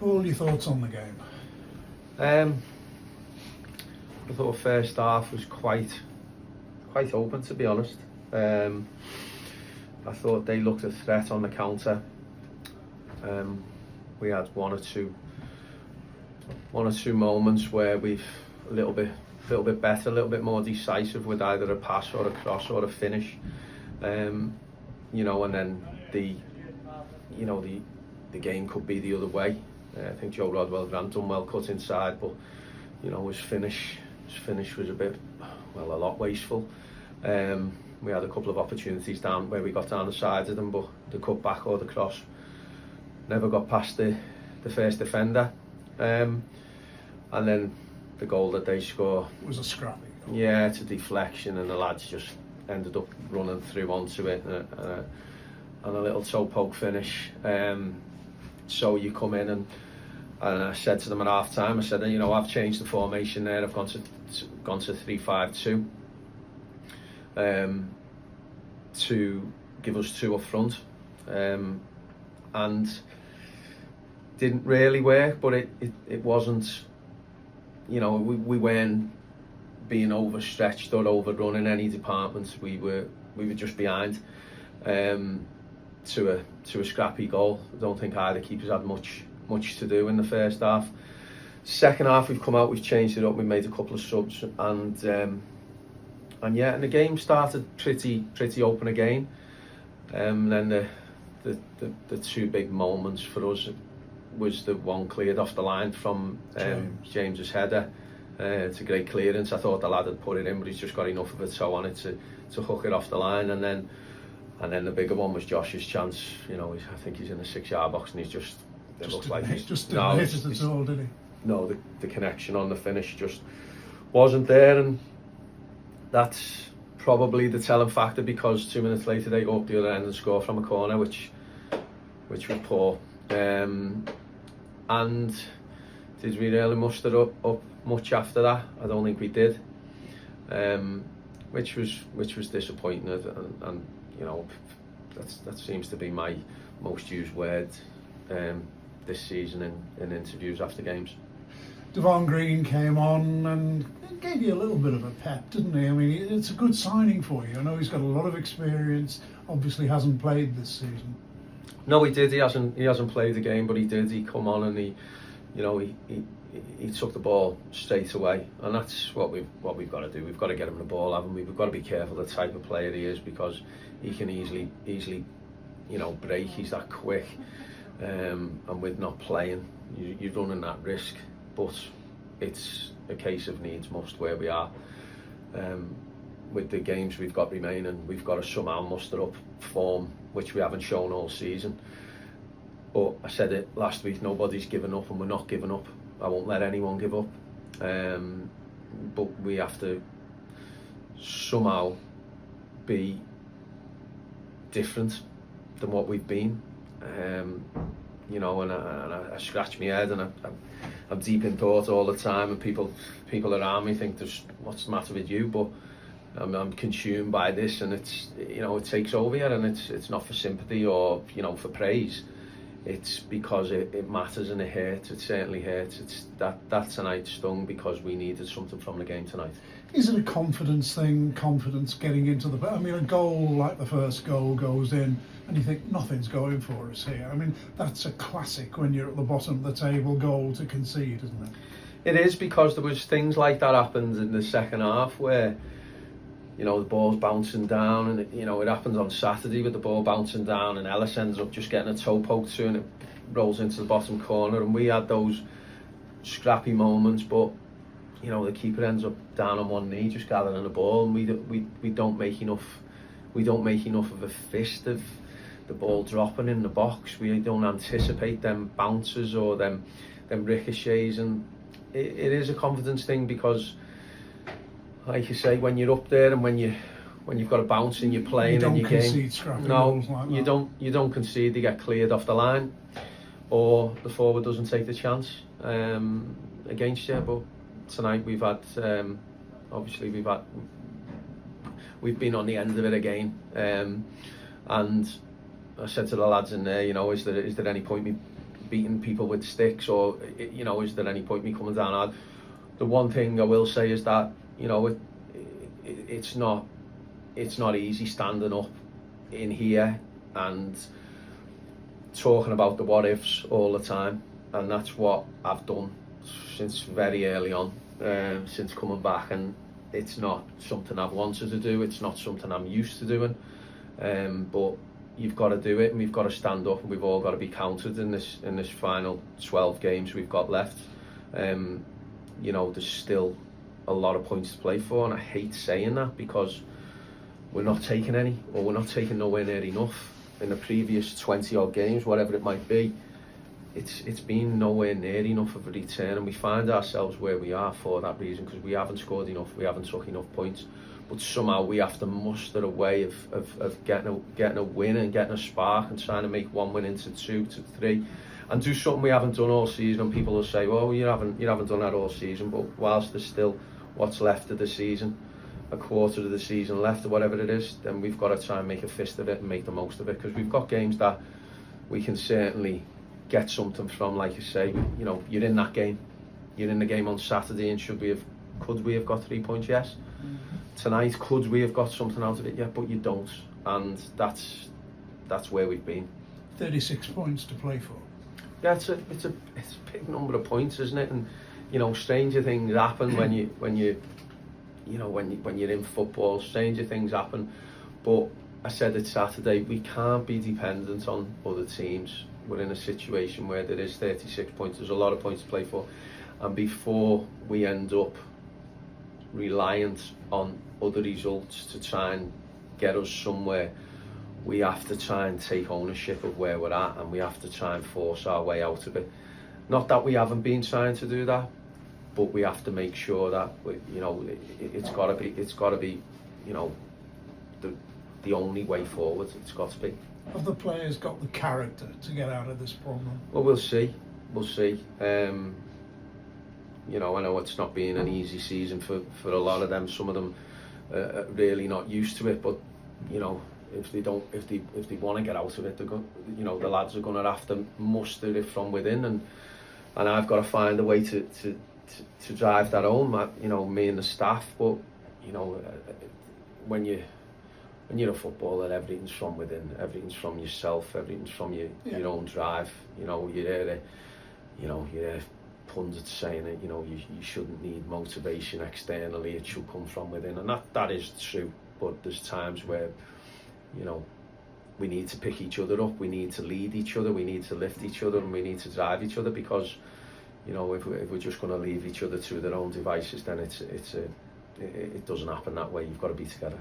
Paul, your thoughts on the game? I thought first half was quite open, to be honest. I thought they looked a threat on the counter. We had one or two moments where we've a little bit better, a little bit more decisive with either a pass or a cross or a finish. And then the game could be the other way. I think Joe Rodwell ran done well cut inside, but his finish was a lot wasteful. We had a couple of opportunities down where we got down the sides of them, but the cut back or the cross never got past the first defender. And then the goal that they score was a scrappy goal. Yeah, it's a deflection, and the lads just ended up running through onto it, and a little toe poke finish. So you come in and I said to them at half time, I said, I've changed the formation there. I've gone to 3-5-2 to give us two up front, and didn't really work. But it wasn't, we weren't being overstretched or overrun in any departments. We were just behind to a scrappy goal. I don't think either keepers had much to do in the first half. Second half, we've come out, we've changed it up, we made a couple of subs, and the game started pretty open again. And then the two big moments for us was the one cleared off the line from James's header. It's a great clearance. I thought the lad had put it in, but he's just got enough of a toe on it to hook it off the line. And then the bigger one was Josh's chance. I think he's in the 6-yard box, and he's just looks like he's just didn't hit it at all, did he? No, the connection on the finish just wasn't there, and that's probably the telling factor, because 2 minutes later they go up the other end and score from a corner, which was poor. And did we really muster up much after that? I don't think we did, which was disappointing, and that seems to be my most used word this season in interviews after games. Devon Green came on and gave you a little bit of a pep, didn't he? I mean, it's a good signing for you. I know he's got a lot of experience. Obviously, hasn't played this season. No, he did. He hasn't played the game, but he did. He come on and he took the ball straight away, and that's what we've got to do. We've got to get him the ball, haven't we? We've got to be careful the type of player he is, because he can easily break. He's that quick, and with not playing, you're running that risk. But it's a case of needs must where we are. With the games we've got remaining, we've got to somehow muster up form, which we haven't shown all season. But I said it last week, nobody's given up, and we're not giving up. I won't let anyone give up. But we have to somehow be different than what we've been. And I scratch my head, and I'm deep in thought all the time, and people around me think, what's the matter with you? But I'm consumed by this, and it's it takes over you, and it's not for sympathy or for praise. It's because it matters, and it hurts. It certainly hurts. It's that tonight stung because we needed something from the game tonight. Is it a confidence thing? Confidence getting into the... I mean, a goal like the first goal goes in and you think nothing's going for us here. I mean, that's a classic when you're at the bottom of the table goal to concede, isn't it? It is, because there was things like that happened in the second half where the ball's bouncing down, and it happens on Saturday with the ball bouncing down, and Ellis ends up just getting a toe poked to, and it rolls into the bottom corner, and we had those scrappy moments, but the keeper ends up down on one knee just gathering the ball, and we don't make enough of a fist of the ball dropping in the box. We don't anticipate them bounces or them ricochets, and it is a confidence thing, because like you say, when you're up there and when you've got a bounce and you're playing in your game, you don't concede. They get cleared off the line, or the forward doesn't take the chance against you. But tonight we've been on the end of it again, and I said to the lads in there, is there any point me beating people with sticks, or you know, is there any point me coming down? The one thing I will say is that, you know, it's not easy standing up in here and talking about the what ifs all the time, and that's what I've done since very early on, since coming back, and it's not something I've wanted to do, it's not something I'm used to doing, but you've got to do it, and we've got to stand up, and we've all got to be counted in this final 12 games we've got left. You know, there's still a lot of points to play for, and I hate saying that because we're not taking any, or we're not taking nowhere near enough. In the previous 20 odd games, whatever it might be, it's been nowhere near enough of a return, and we find ourselves where we are for that reason, because we haven't scored enough, we haven't took enough points, but somehow we have to muster a way of getting a win and getting a spark and trying to make one win into 2 to 3 and do something we haven't done all season. And people will say, well, you haven't done that all season, but whilst there's still what's left of the season, a quarter of the season left or whatever it is, then we've got to try and make a fist of it and make the most of it, because we've got games that we can certainly get something from. Like you say, you know, you're in that game, you're in the game on Saturday, and could we have got 3 points? Yes. Tonight, could we have got something out of it? Yeah, but you don't, and that's where we've been. 36 points to play for. Yeah, it's a big number of points, isn't it? And you know, stranger things happen when you're in football. Stranger things happen, but I said it Saturday, we can't be dependent on other teams. We're in a situation where there is 36 points. There's a lot of points to play for, and before we end up reliant on other results to try and get us somewhere, we have to try and take ownership of where we're at, and we have to try and force our way out of it. Not that we haven't been trying to do that, but we have to make sure that it's got to be, you know, the only way forward. It's got to be. Have the players got the character to get out of this problem? Well, we'll see. You know, I know it's not been an easy season for a lot of them. Some of them are really not used to it, but you know, if they want to get out of it, the lads are going to have to muster it from within, and I've got to find a way to drive that home. You know, me and the staff. But you know, when you're a footballer, everything's from within, everything's from yourself, everything's from your own drive. You know, you hear pundits saying it, you know, you shouldn't need motivation externally, it should come from within, and that is true. But there's times where, you know, we need to pick each other up, we need to lead each other, we need to lift each other, and we need to drive each other, because, you know, if we're just going to leave each other to their own devices, then it doesn't happen that way. You've got to be together.